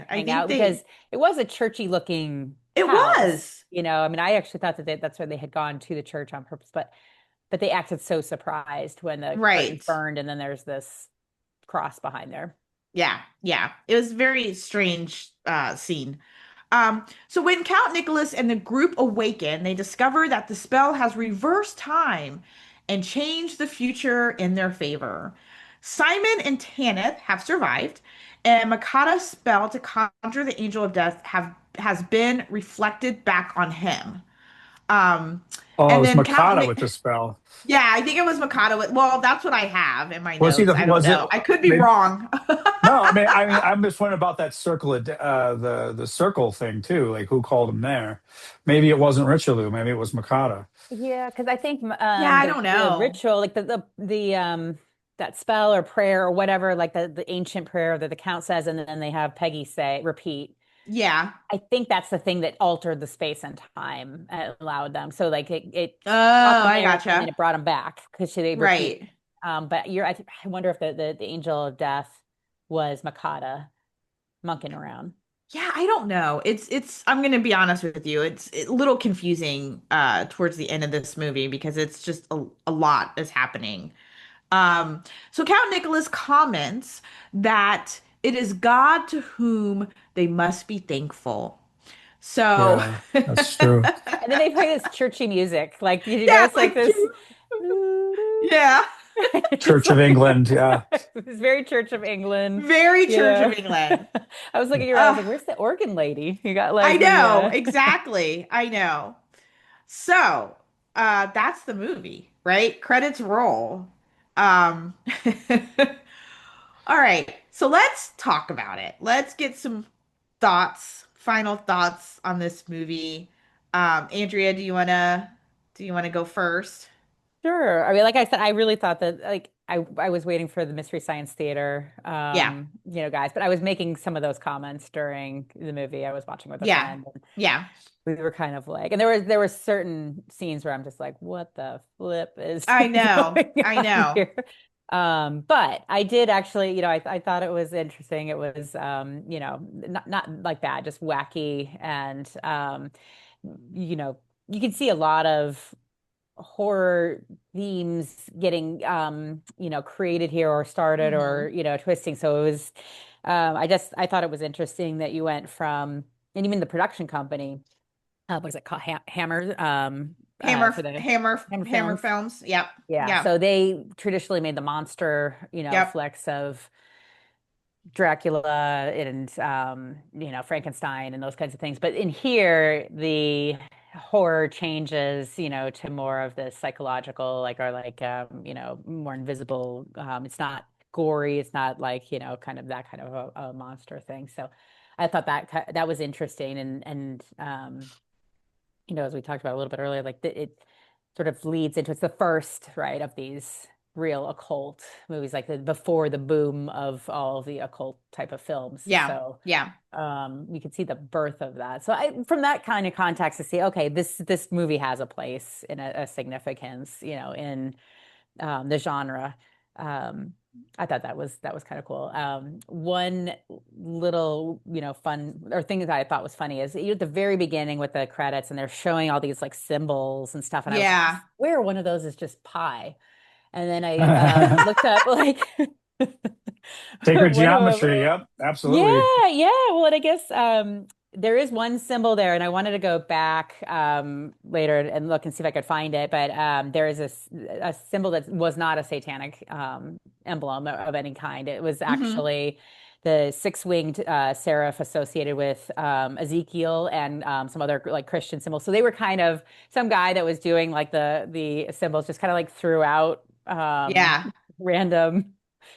I hang think out because they, it was a churchy looking it house. was. I mean, I actually thought that that's where they had gone to the church on purpose, but they acted so surprised when the curtains Right. burned and then there's this cross behind there. Yeah, yeah. It was a very strange scene. So when Count Nicholas and the group awaken, they discover that the spell has reversed time and changed the future in their favor. Simon and Tanith have survived, and Makata's spell to conjure the angel of death have has been reflected back on him. Um, Oh, it and was then Makata with the spell. Yeah, I think it was Mikado. Well, that's what I have in my Was he notes. the, I don't was it, know. I could be maybe, wrong. no, I'm just wondering about that circle, the circle thing too. Like who called him there? Maybe it wasn't Richelieu. Maybe it was Makata. Yeah, because I think Yeah, I don't the know. ritual, like the that spell or prayer or whatever, like the ancient prayer that the count says, and then they have Peggy say repeat. Yeah. I think that's the thing that altered the space and time and allowed them. So like it Oh, brought them I there and then gotcha. it brought them back because they repeat. Right. But I wonder if the angel of death was Makata monkeying around. Yeah, I don't know. I'm gonna be honest with you. It's a little confusing towards the end of this movie because it's just a lot is happening. So Count Nicholas comments that it is God to whom they must be thankful. So Yeah, that's true. And then they play this churchy music. Like, did you yeah, notice like this? yeah. It's Church of like England. Yeah, it's very Church of England. Very Church of Yeah. England. I was looking around, I was Uh, like, where's the organ lady? You got I like the know, exactly. I know. So, that's the movie, right? Credits roll. Um, all right. So let's talk about it. Let's get some final thoughts on this movie. Andrea, do you wanna go first? Sure. I mean, like I said, I really thought that like I was waiting for the Mystery Science Theater Yeah. guys, but I was making some of those comments during the movie. I was watching with a Yeah. friend and Yeah. we were kind of like, and there were certain scenes where I'm just like, what the flip is I know. going I on know. here? But I did actually, I thought it was interesting. It was not like bad, just wacky and you know, you can see a lot of horror themes getting created here or started Hmm. or twisting. So it was I thought it was interesting that you went from and even the production company what is it called Hammer Hammer, for the hammer, Hammer hammer films. films. Yep. Yeah, Yep. so they traditionally made the monster Yep. flicks of Dracula and Frankenstein and those kinds of things. But in here, the horror changes, to more of the psychological, like or like more invisible. It's not gory. It's not like kind of that kind of a monster thing. So I thought that was interesting and as we talked about a little bit earlier, like it sort of leads into it's the first, right, of these real occult movies, like before the boom of all of the occult type of films. Yeah. So Yeah. you can see the birth of that. So from that kind of context to see, okay, this movie has a place in a significance, in the genre. Um, I thought that was kind of cool. One little, fun or thing that I thought was funny is at the very beginning with the credits and they're showing all these like symbols and stuff, and I was like, I Yeah. swear one of those is just pi. And then I looked up like sacred one of them. geometry. Yep, absolutely. Yeah, yeah. Well, and I guess there is one symbol there, and I wanted to go back later and look and see if I could find it. But there is a symbol that was not a satanic emblem of any kind. It was Hmm. actually the six-winged seraph associated with Ezekiel and some other like Christian symbols. So they were kind of some guy that was doing like the symbols just kind of like throughout Yeah. random.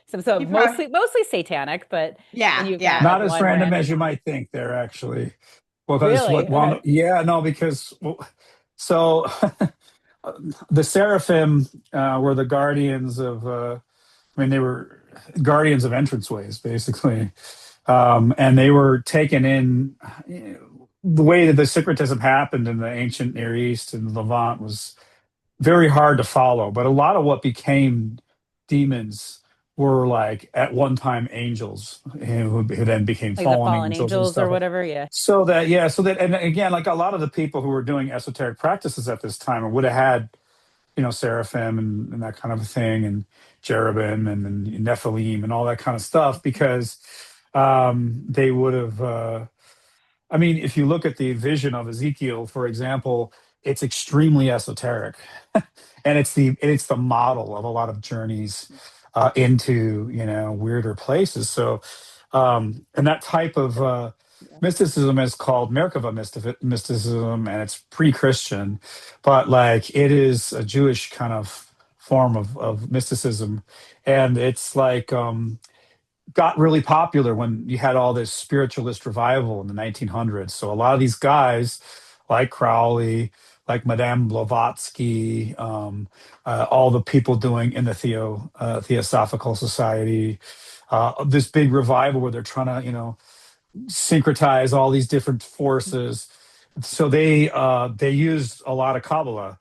So He probably, mostly satanic, but then yeah. you've got Yeah. like Not as one random as random you one. might think there, actually. Well, because Really? Okay. yeah, no, because, so the seraphim were the guardians of, they were guardians of entranceways, basically. And they were taken in, the way that the syncretism happened in the ancient Near East and Levant was very hard to follow. But a lot of what became demons were like at one time angels who then became Like the fallen fallen angels and angels or stuff. whatever. Yeah. So that, yeah, so that, and again, like a lot of the people who were doing esoteric practices at this time would have had, seraphim and that kind of a thing, and cherubim and Nephilim and all that kind of stuff, because they would have. I mean, if you look at the vision of Ezekiel, for example, it's extremely esoteric, and it's the model of a lot of journeys into weirder places. So, and that type of Yeah. mysticism is called Merkava mysticism, and it's pre-Christian, but like it is a Jewish kind of form of mysticism, and it's like got really popular when you had all this spiritualist revival in the 1900s. So a lot of these guys, like Crowley, like Madame Blavatsky, all the people doing in the Theosophical Society, this big revival where they're trying to, syncretize all these different forces. So they used a lot of Kabbalah,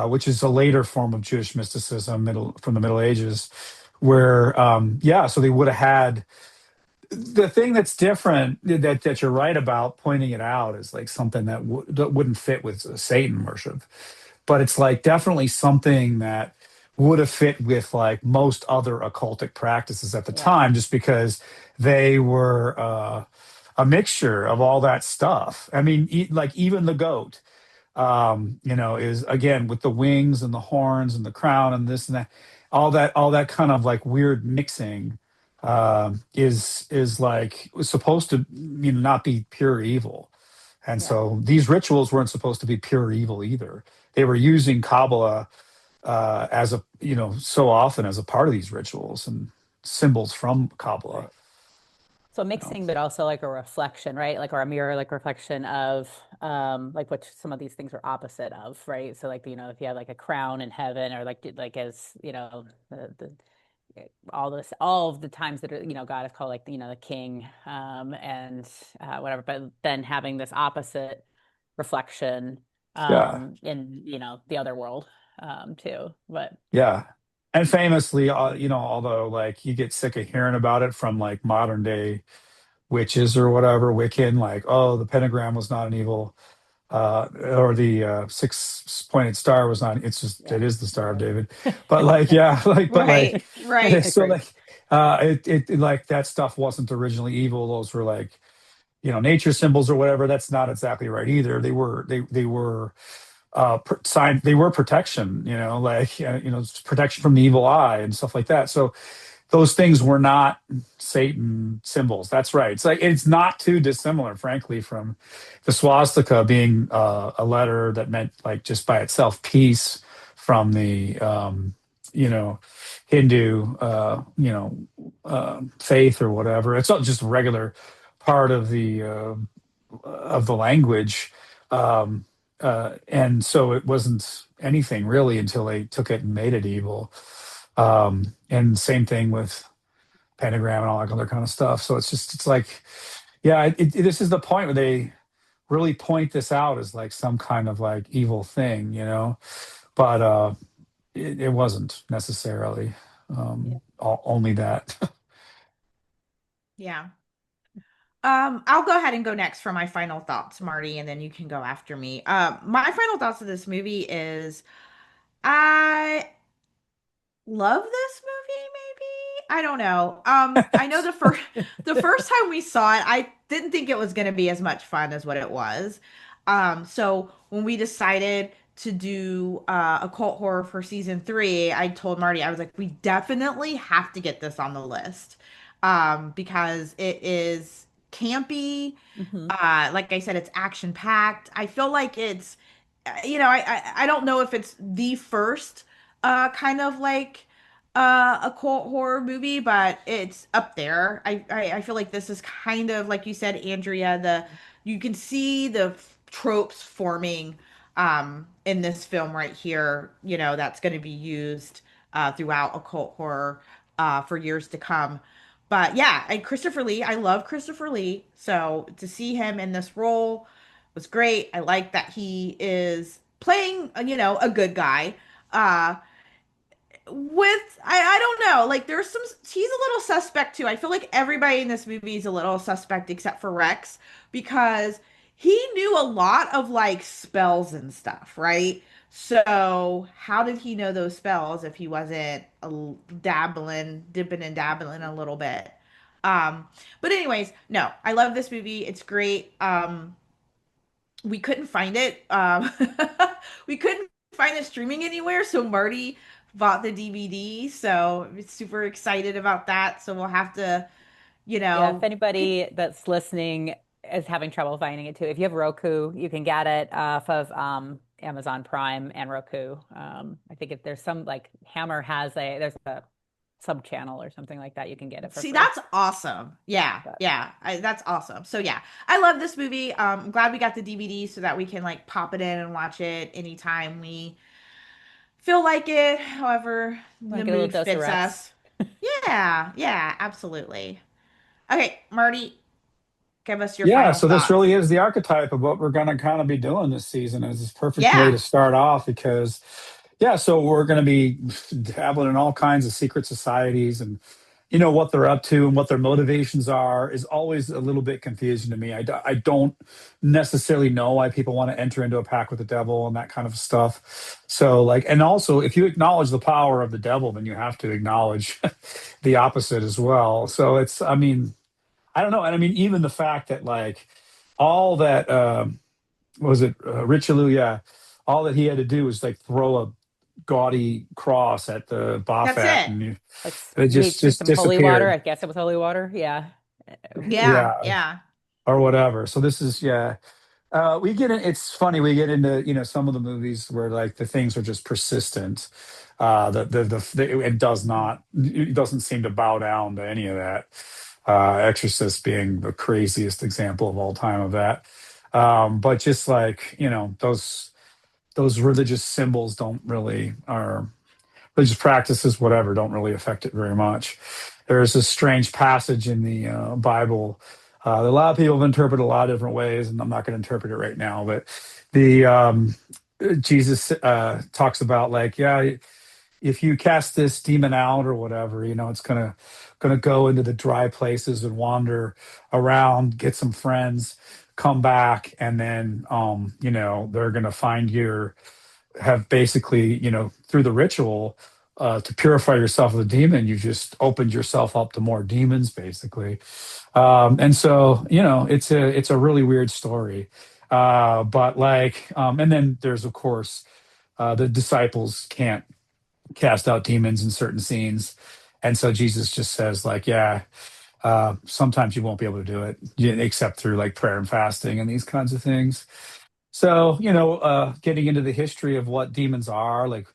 which is a later form of Jewish mysticism, from the Middle Ages, where yeah, so they would have had the thing that's different, that you're right about pointing it out, is like something that wouldn't fit with Satan worship, but it's like definitely something that would have fit with like most other occultic practices at the Yeah. time, just because they were a mixture of all that stuff. I mean, like even the goat, is again with the wings and the horns and the crown and this and that, all that kind of like weird mixing, is like was supposed to not be pure evil. And Yeah. so these rituals weren't supposed to be pure evil either. They were using Kabbalah as a so often as a part of these rituals and symbols from Kabbalah. Right. So You know. mixing, but also like a reflection, right? Like, or a mirror, like reflection of like what some of these things are opposite of, right? So like, if you have like a crown in heaven, or like as, the all of the times that God is called, like, the king, and whatever, but then having this opposite reflection Yeah, in, the other world, too. But yeah. And famously, although like you get sick of hearing about it from like modern day witches or whatever, Wiccan, like, oh, the pentagram was not an evil, or the six-pointed star was not. It's just yeah, it is the Star of right. David. But like, yeah, like, but like, Right, right. so Great. like, like that stuff wasn't originally evil. Those were like, nature symbols or whatever. That's not exactly right either. They were sign. They were protection. Like, protection from the evil eye and stuff like that. So those things were not Satan symbols. That's right. It's like it's not too dissimilar, frankly, from the swastika being a letter that meant, like, just by itself, peace, from the Hindu faith or whatever. It's not just a regular part of the language, and so it wasn't anything really until they took it and made it evil. And same thing with pentagram and all that other kind of stuff. So it's like, yeah, this is the point where they really point this out as like some kind of like evil thing, but it wasn't necessarily Yeah. only that. Yeah. I'll go ahead and go next for my final thoughts, Marty, and then you can go after me. My final thoughts of this movie is I love this movie, maybe. I don't know. I know the first time we saw it, I didn't think it was going to be as much fun as what it was. So when we decided to do occult horror for season three, I told Marty, I was like, we definitely have to get this on the list. Because it is campy. Hmm. Like I said, it's action packed. I feel like it's, I don't know if it's the first kind of like a cult horror movie, but it's up there. I feel like this is kind of like you said, Andrea, you can see the tropes forming in this film right here, that's going to be used throughout occult horror for years to come. But yeah, and Christopher Lee, I love Christopher Lee. So to see him in this role was great. I like that he is playing, a good guy. Uh, with I don't know, like there's some, he's a little suspect too. I feel like everybody in this movie is a little suspect except for Rex, because he knew a lot of like spells and stuff, right? So how did he know those spells if he wasn't dipping and dabbling a little bit? But anyways, no, I love this movie. It's great. We couldn't find it. We couldn't find it streaming anywhere, so Marty bought the DVD. So I'm super excited about that. So we'll have to, you Yeah, if know, pick. anybody that's listening is having trouble finding it too, if you have Roku, you can get it off of Amazon Prime and Roku. I think if there's some like Hammer has there's a sub channel or something like that, you can get it for See, free. that's awesome. Yeah, But yeah, that's awesome. So yeah, I love this movie. I'm glad we got the DVD so that we can like pop it in and watch it anytime we feel like it, however want to the get a little mood dose of fits Rex. us. Yeah, yeah, absolutely. Okay, Marty, give us your Yeah, final so this thoughts. really is the archetype of what we're going to kind of be doing this season. It's this perfect way Yeah. to start off because, yeah, so we're going to be dabbling in all kinds of secret societies and, what they're up to and what their motivations are is always a little bit confusing to me. I don't necessarily know why people want to enter into a pact with the devil and that kind of stuff. So, like, and also, if you acknowledge the power of the devil, then you have to acknowledge the opposite as well. So it's, I mean, I don't know. And I mean, even the fact that like all that what was it Richelieu? Yeah, all that he had to do was like throw a gaudy cross at the That's Buffet, it. and Like it he threw just some holy water. disappeared. I guess it was holy water. Yeah. Yeah, Yeah, yeah. or whatever. So this is yeah. We get in. It's funny. We get into some of the movies where like the things are just persistent. It does not. It doesn't seem to bow down to any of that. Exorcist being the craziest example of all time of that. But just like those religious symbols don't really are religious practices, whatever, don't really affect it very much. There's this strange passage in the Bible that a lot of people have interpreted a lot of different ways, and I'm not going to interpret it right now. But the Jesus talks about like, yeah, if you cast this demon out or whatever, it's gonna go into the dry places and wander around, get some friends, come back, and then they're gonna find your have basically, through the ritual, to purify yourself of the demon, you just opened yourself up to more demons, basically. And so, it's a really weird story. But like, and then there's of course the disciples can't cast out demons in certain scenes, and so Jesus just says like, yeah, sometimes you won't be able to do it except through like prayer and fasting and these kinds of things. So, getting into the history of what demons are, like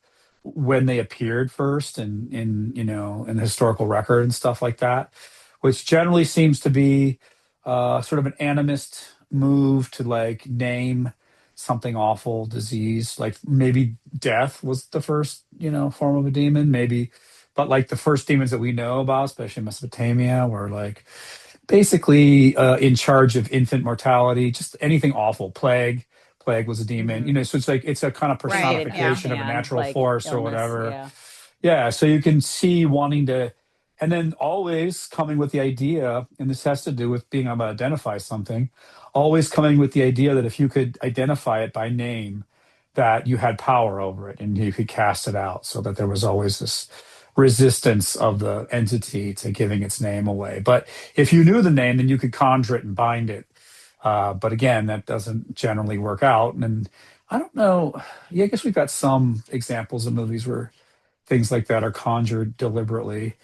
when they appeared first and in the historical record and stuff like that, which generally seems to be sort of an animist move to like name something awful, disease, like maybe death was the first, form of a demon, maybe. But like the first demons that we know about, especially in Mesopotamia, were like basically in charge of infant mortality, just anything awful. Plague was a demon, Hmm. so it's like it's a kind of Right. Created Yeah. personification of a firsthand, natural like force or illness. whatever. Yeah. Yeah, so you can see wanting to, and then always coming with the idea, and this has to do with being able to identify something, always coming with the idea that if you could identify it by name, that you had power over it and you could cast it out, so that there was always this resistance of the entity to giving its name away. But if you knew the name, then you could conjure it and bind it. But again, that doesn't generally work out. And I don't know. Yeah, I guess we've got some examples of movies where things like that are conjured deliberately.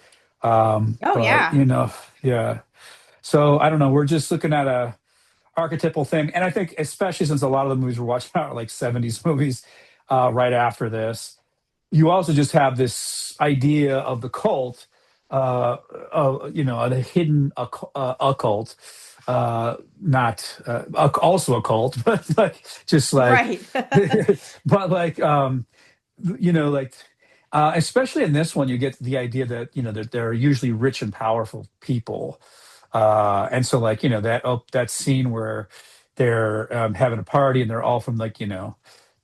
Oh But yeah. yeah. So I don't know. We're just looking at a archetypal thing, and I think especially since a lot of the movies we're watching are like '70s movies, right after this, you also just have this idea of the cult, the hidden occult, not also a cult, but like just like, Right. but like like especially in this one, you get the idea that that they're usually rich and powerful people, and so like that scene where they're having a party and they're all from like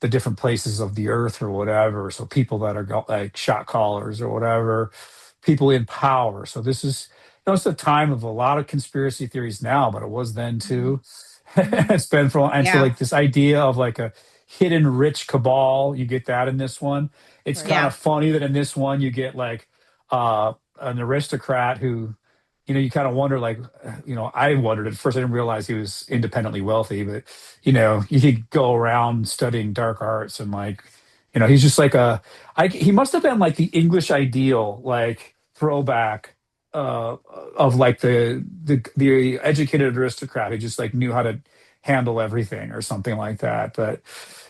the different places of the earth or whatever. So people that are like shot callers or whatever, people in power. So this is, it's a time of a lot of conspiracy theories now, but it was then Mhm. too. Mhm. It's been for, and so Yeah. like this idea of like a hidden rich cabal, you get that in this one. It's Right. kind Yeah. of funny that in this one you get like an aristocrat who, you kind of wonder, like, I wondered at first. I didn't realize he was independently wealthy, but you could go around studying dark arts and like, he's just like he must have been like the English ideal, like throwback uh, of like the educated aristocrat who just like knew how to handle everything or something like that. But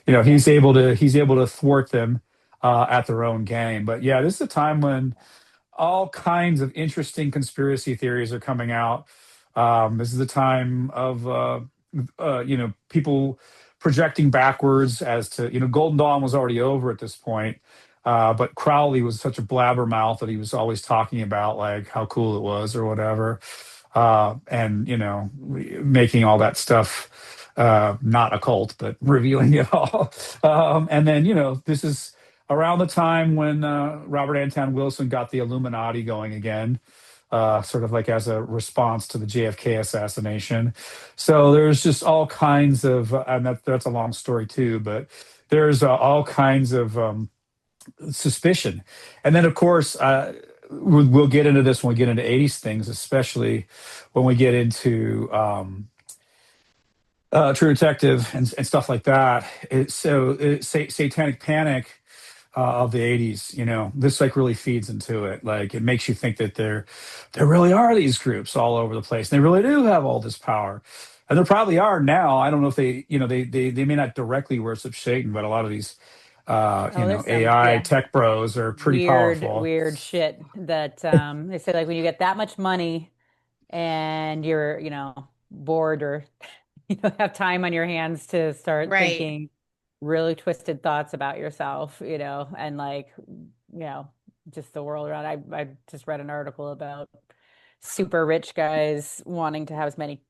Yeah. he's able to thwart them at their own game. But yeah, this is a time when all kinds of interesting conspiracy theories are coming out. This is the time of people projecting backwards as to Golden Dawn was already over at this point, but Crowley was such a blabbermouth that he was always talking about like how cool it was or whatever, and making all that stuff not occult but revealing it all. And then this is around the time when Robert Anton Wilson got the Illuminati going again, sort of like as a response to the JFK assassination. So there's just all kinds of, and that's a long story too, but there's all kinds of suspicion. And then, of course, we'll get into this when we get into 80s things, especially when we get into True Detective and stuff like that. Satanic Panic of the 80s, this like really feeds into it. Like it makes you think that there really are these groups all over the place. And they really do have all this power. And there probably are now. I don't know if they may not directly worship Satan, but a lot of these Oh, there's some, AI yeah, tech bros are pretty weird, powerful. weird shit that they say like when you get that much money and you're, bored or have time on your hands to start Right. thinking really twisted thoughts about yourself, and like, just the world around. I just read an article about super rich guys wanting to have as many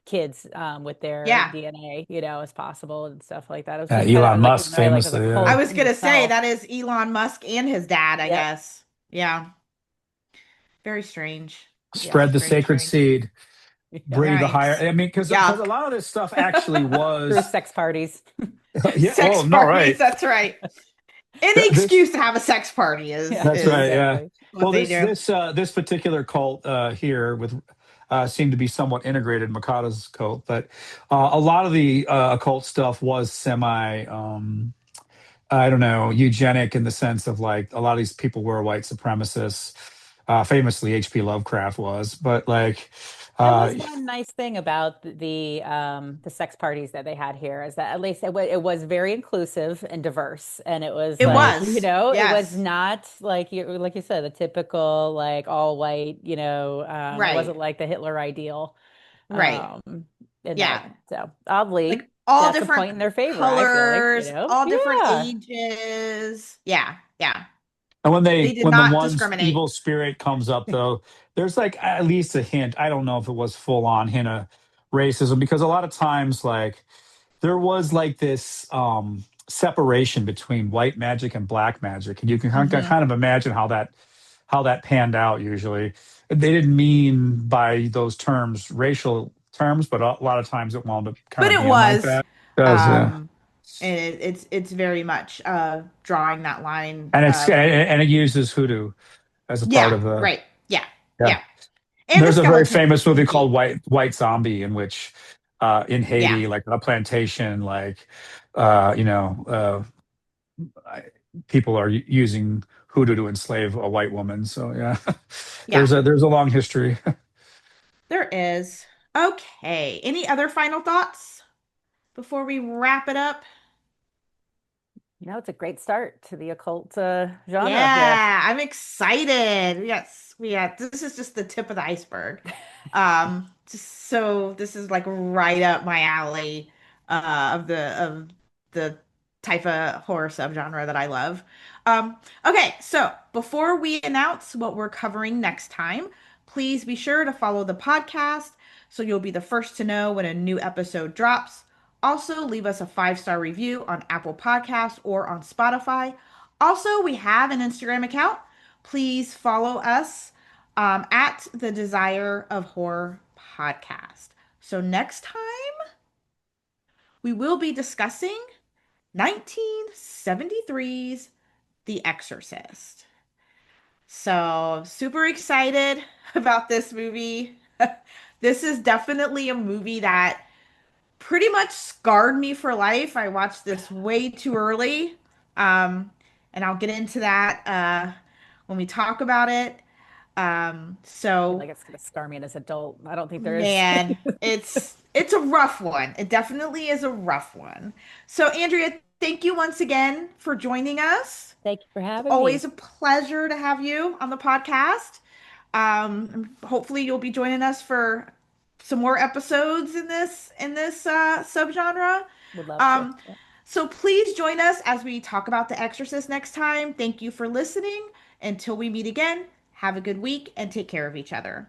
kids with their Yeah. DNA, as possible and stuff like that. It was just kind Elon of like Musk very like as a famously, I yeah. cult was in gonna say itself. that is Elon Musk and his dad, I Yep. guess. Yeah. Very strange. Yeah. Spread the Very sacred strange. seed, Yep. breathe the higher. Yikes. I mean, because a Yuck. lot of this stuff actually Through was, sex parties. yeah. Sex Oh no, parties, right. that's right. Any This excuse to have a sex party is Yeah, That's is right. Yeah. exactly. what Well, they this do. this this particular cult here with seemed to be somewhat integrated in Makata's cult, but a lot of the occult stuff was semi. I don't know, eugenic in the sense of like a lot of these people were white supremacists. Famously, H.P. Lovecraft was, but like, There was uh, one nice thing about the sex parties that they had here is that at least it was very inclusive and diverse, and it was It like, was. it was Yes. not like you said, the typical like all white, it Right. wasn't like the Hitler ideal, Right. in Yeah. that. So Like oddly, all that's a different point in their favor, I feel like, colors, all different yeah, ages. Yeah. Yeah. and They did when the not one's discriminate. evil spirit comes up, though, there's like at least a hint. I don't know if it was full on hint of racism because a lot of times, like there was like this separation between white magic and black magic, and you can Hmm. kind of imagine how that panned out. Usually, they didn't mean by those terms racial terms, but a lot of times it wound up kind But of it being like was that. It does, yeah. um and it's very much drawing that line And it's of and it uses hoodoo as a part yeah, of the, right. Yeah. yeah. Yeah. And the There's a very skeleton famous movie called monkey. White Zombie, in which in Yeah. Haiti, like a plantation, like people are using hoodoo to enslave a white woman. So yeah, Yeah. there's a long history. There is. Okay. Any other final thoughts before we wrap it up? it's a great start to the occult genre here. Yeah, I'm excited. Yes, this is just the tip of the iceberg. Just so this is like right up my alley of the type of horror subgenre that I love. Okay, so before we announce what we're covering next time, please be sure to follow the podcast so you'll be the first to know when a new episode drops. Also, leave us a 5-star review on Apple Podcasts or on Spotify. Also, we have an Instagram account. Please follow us at the Desire of Horror podcast. So, next time, we will be discussing 1973's The Exorcist. So, super excited about this movie. This is definitely a movie that pretty much scarred me for life. I watched this way too early. And I'll get into that when we talk about it. I feel So like it's going to scar me as an adult. I don't think there is. man, it's a rough one. It definitely is a rough one. So Andrea, thank you once again for joining us. Thank you for It's having me. always a pleasure to have you on the podcast. Hopefully you'll be joining us for some more episodes in this subgenre. Would love to. Um, so please join us as we talk about The Exorcist next time. Thank you for listening. Until we meet again, have a good week and take care of each other.